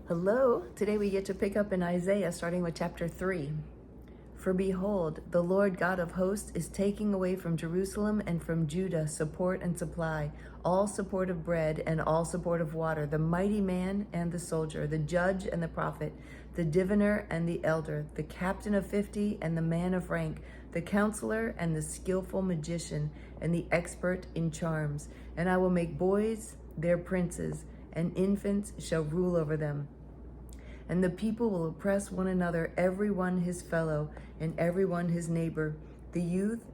Hello, today we get to pick up in Isaiah starting with chapter 3. For behold, the Lord God of hosts is taking away from Jerusalem and from Judah support and supply, all support of bread and all support of water, the mighty man and the soldier, the judge and the prophet, the diviner and the elder, the captain of 50 and the man of rank, the counselor and the skillful magician and the expert in charms. And I will make boys their princes, and infants shall rule over them. And the people will oppress one another, every one his fellow, and every one his neighbor. The youth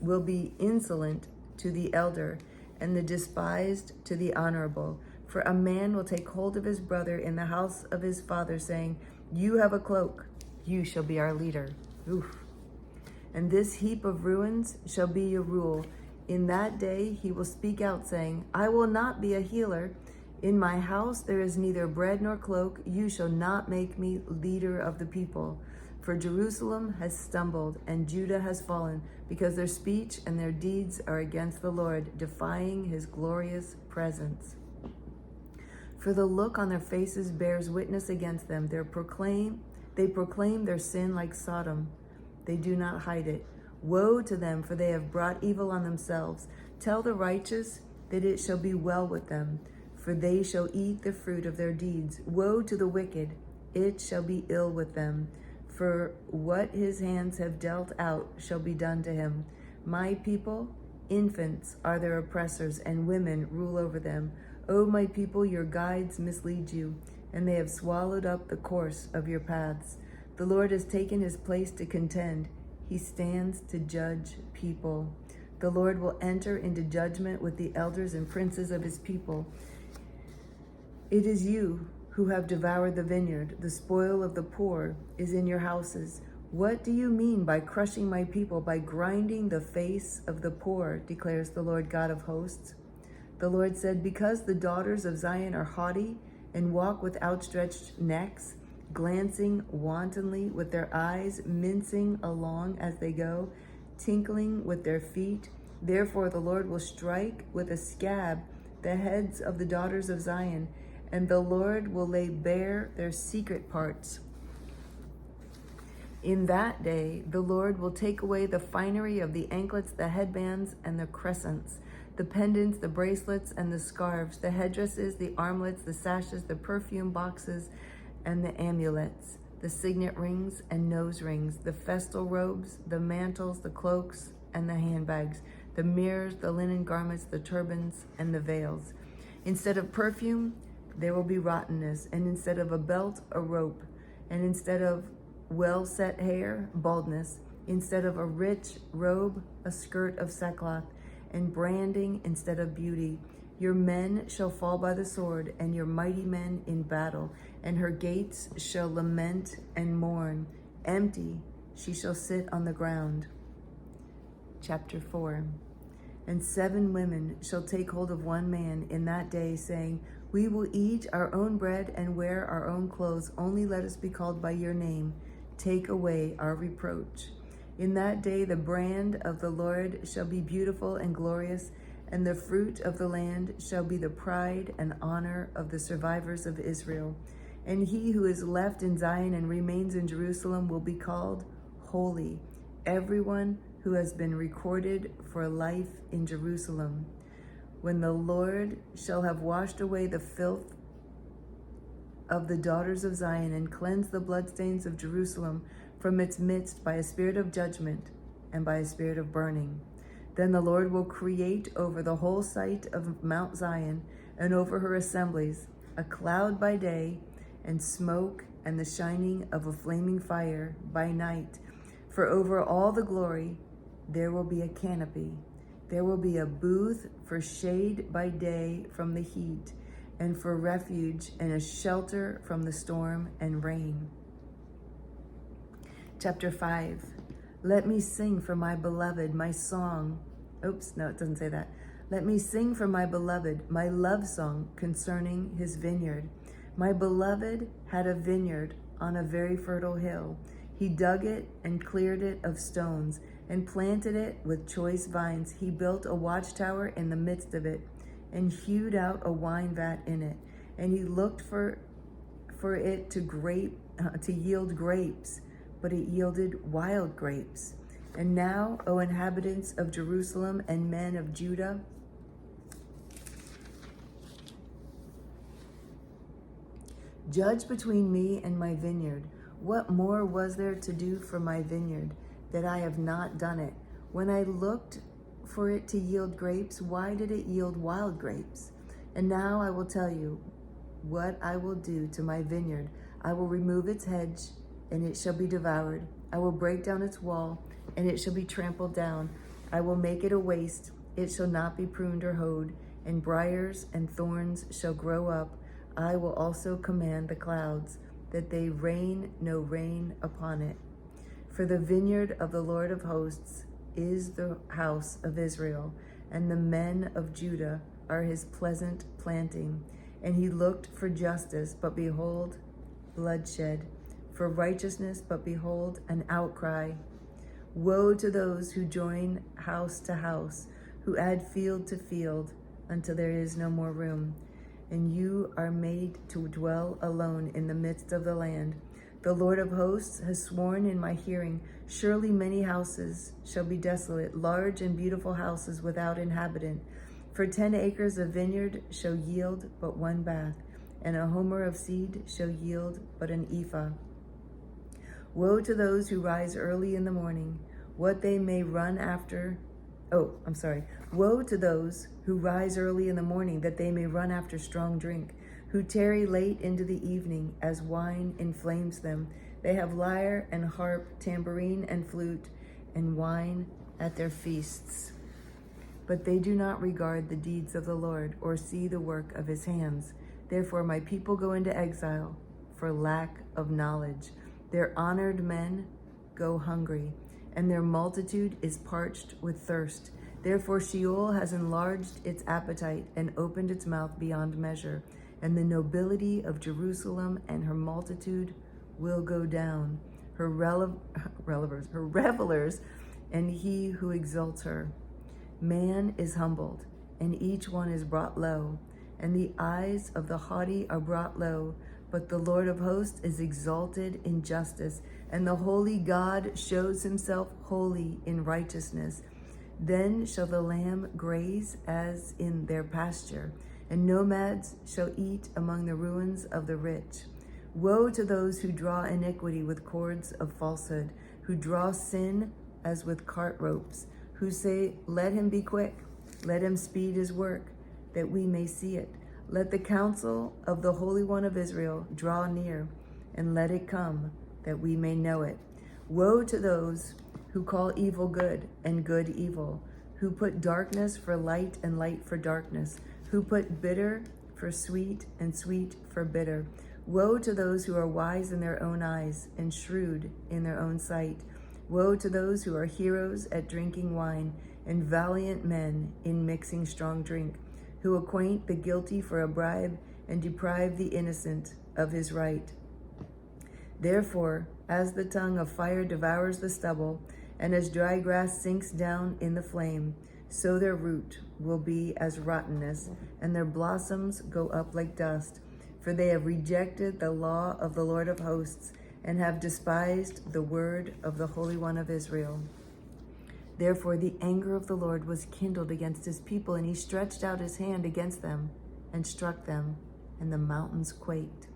will be insolent to the elder, and the despised to the honorable. For a man will take hold of his brother in the house of his father, saying, You have a cloak, you shall be our leader. Oof. And this heap of ruins shall be your rule. In that day he will speak out, saying, I will not be a healer. In my house there is neither bread nor cloak. You shall not make me leader of the people. For Jerusalem has stumbled, and Judah has fallen, because their speech and their deeds are against the Lord, defying his glorious presence. For the look on their faces bears witness against them. They proclaim their sin like Sodom. They do not hide it. Woe to them, for they have brought evil on themselves. Tell the righteous that it shall be well with them, for they shall eat the fruit of their deeds. Woe to the wicked, it shall be ill with them, for what his hands have dealt out shall be done to him. My people, infants are their oppressors, and women rule over them. O my people, your guides mislead you, and they have swallowed up the course of your paths. The Lord has taken his place to contend. He stands to judge people. The Lord will enter into judgment with the elders and princes of his people. It is you who have devoured the vineyard. The spoil of the poor is in your houses. What do you mean by crushing my people, by grinding the face of the poor, declares the Lord God of hosts? The Lord said, because the daughters of Zion are haughty and walk with outstretched necks, glancing wantonly with their eyes, mincing along as they go, tinkling with their feet. Therefore the Lord will strike with a scab the heads of the daughters of Zion, and the Lord will lay bare their secret parts. In that day, the Lord will take away the finery of the anklets, the headbands, and the crescents, the pendants, the bracelets, and the scarves, the headdresses, the armlets, the sashes, the perfume boxes, and the amulets, the signet rings and nose rings, the festal robes, the mantles, the cloaks, and the handbags, the mirrors, the linen garments, the turbans, and the veils. Instead of perfume, there will be rottenness, and instead of a belt, a rope, and instead of well-set hair, baldness, instead of a rich robe, a skirt of sackcloth, and branding instead of beauty. Your men shall fall by the sword, and your mighty men in battle, and her gates shall lament and mourn. Empty she shall sit on the ground. Chapter 4. And 7 women shall take hold of one man in that day, saying, We will eat our own bread and wear our own clothes. Only let us be called by your name. Take away our reproach. In that day the brand of the Lord shall be beautiful and glorious, and the fruit of the land shall be the pride and honor of the survivors of Israel. And he who is left in Zion and remains in Jerusalem will be called holy, everyone who has been recorded for life in Jerusalem. When the Lord shall have washed away the filth of the daughters of Zion and cleansed the bloodstains of Jerusalem from its midst by a spirit of judgment and by a spirit of burning, then the Lord will create over the whole site of Mount Zion and over her assemblies a cloud by day and smoke and the shining of a flaming fire by night. For over all the glory there will be a canopy. There will be a booth for shade by day from the heat, and for refuge and a shelter from the storm and rain. Chapter 5. Let me sing for my beloved my song. Oops, no, it doesn't say that. Let me sing for my beloved my love song concerning his vineyard. My beloved had a vineyard on a very fertile hill. He dug it and cleared it of stones and planted it with choice vines. He built a watchtower in the midst of it and hewed out a wine vat in it. And he looked for for it to yield grapes, but it yielded wild grapes. And now, O inhabitants of Jerusalem and men of Judah, judge between me and my vineyard. What more was there to do for my vineyard, that I have not done it? When I looked for it to yield grapes, why did it yield wild grapes? And now I will tell you what I will do to my vineyard. I will remove its hedge, and it shall be devoured. I will break down its wall, and it shall be trampled down. I will make it a waste. It shall not be pruned or hoed, and briars and thorns shall grow up. I will also command the clouds, that they rain no rain upon it. For the vineyard of the Lord of hosts is the house of Israel, and the men of Judah are his pleasant planting. And he looked for justice, but behold, bloodshed, for righteousness, but behold, an outcry. Woe to those who join house to house, who add field to field, until there is no more room. And you are made to dwell alone in the midst of the land. The Lord of hosts has sworn in my hearing, surely many houses shall be desolate, large and beautiful houses without inhabitant. For 10 acres of vineyard shall yield but one bath, and a homer of seed shall yield but an ephah. Woe to those who rise early in the morning, what they may run after. Woe to those who rise early in the morning, that they may run after strong drink, who tarry late into the evening, as wine inflames them. They have lyre and harp, tambourine and flute, and wine at their feasts. But they do not regard the deeds of the Lord, or see the work of his hands. Therefore my people go into exile for lack of knowledge. Their honored men go hungry, and their multitude is parched with thirst. Therefore Sheol has enlarged its appetite and opened its mouth beyond measure, and the nobility of Jerusalem and her multitude will go down, her revelers, and he who exalts her. Man is humbled, and each one is brought low, and the eyes of the haughty are brought low, but the Lord of hosts is exalted in justice, and the holy God shows himself holy in righteousness. Then shall the lamb graze as in their pasture, and nomads shall eat among the ruins of the rich. Woe to those who draw iniquity with cords of falsehood, who draw sin as with cart ropes, who say, let him be quick, let him speed his work, that we may see it. Let the counsel of the Holy One of Israel draw near, and let it come, that we may know it. Woe to those who call evil good and good evil, who put darkness for light and light for darkness, who put bitter for sweet and sweet for bitter. Woe to those who are wise in their own eyes and shrewd in their own sight. Woe to those who are heroes at drinking wine and valiant men in mixing strong drink, who acquaint the guilty for a bribe and deprive the innocent of his right. Therefore, as the tongue of fire devours the stubble, and as dry grass sinks down in the flame, so their root will be as rottenness, and their blossoms go up like dust. For they have rejected the law of the Lord of hosts, and have despised the word of the Holy One of Israel. Therefore the anger of the Lord was kindled against his people, and he stretched out his hand against them, and struck them, and the mountains quaked.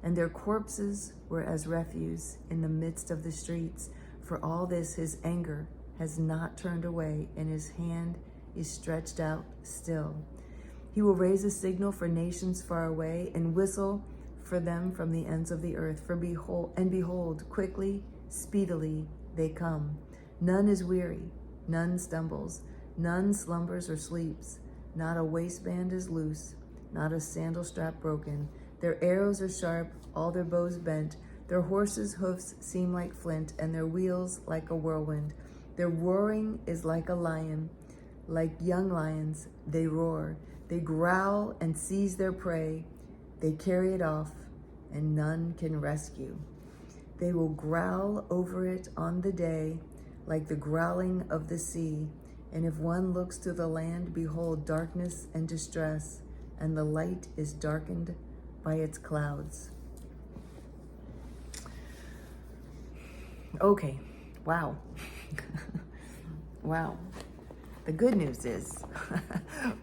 And their corpses were as refuse in the midst of the streets. For all this his anger has not turned away, and his hand is stretched out still. He will raise a signal for nations far away, and whistle for them from the ends of the earth. For behold, quickly, speedily they come. None is weary, none stumbles, none slumbers or sleeps. Not a waistband is loose, not a sandal strap broken. Their arrows are sharp, all their bows bent. Their horses' hoofs seem like flint, and their wheels like a whirlwind. Their roaring is like a lion. Like young lions, they roar. They growl and seize their prey. They carry it off, and none can rescue. They will growl over it on the day, like the growling of the sea. And if one looks to the land, behold, darkness and distress, and the light is darkened by its clouds. Okay. Wow. Wow. The good news is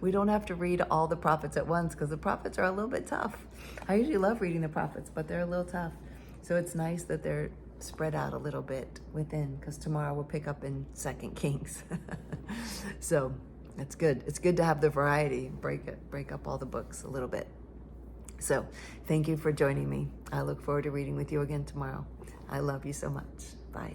we don't have to read all the prophets at once because the prophets are a little bit tough. I usually love reading the prophets, but they're a little tough. So it's nice that they're spread out a little bit within, because tomorrow we'll pick up in 2 Kings. So it's good. It's good to have the variety, break up all the books a little bit. So thank you for joining me. I look forward to reading with you again tomorrow. I love you so much. Bye.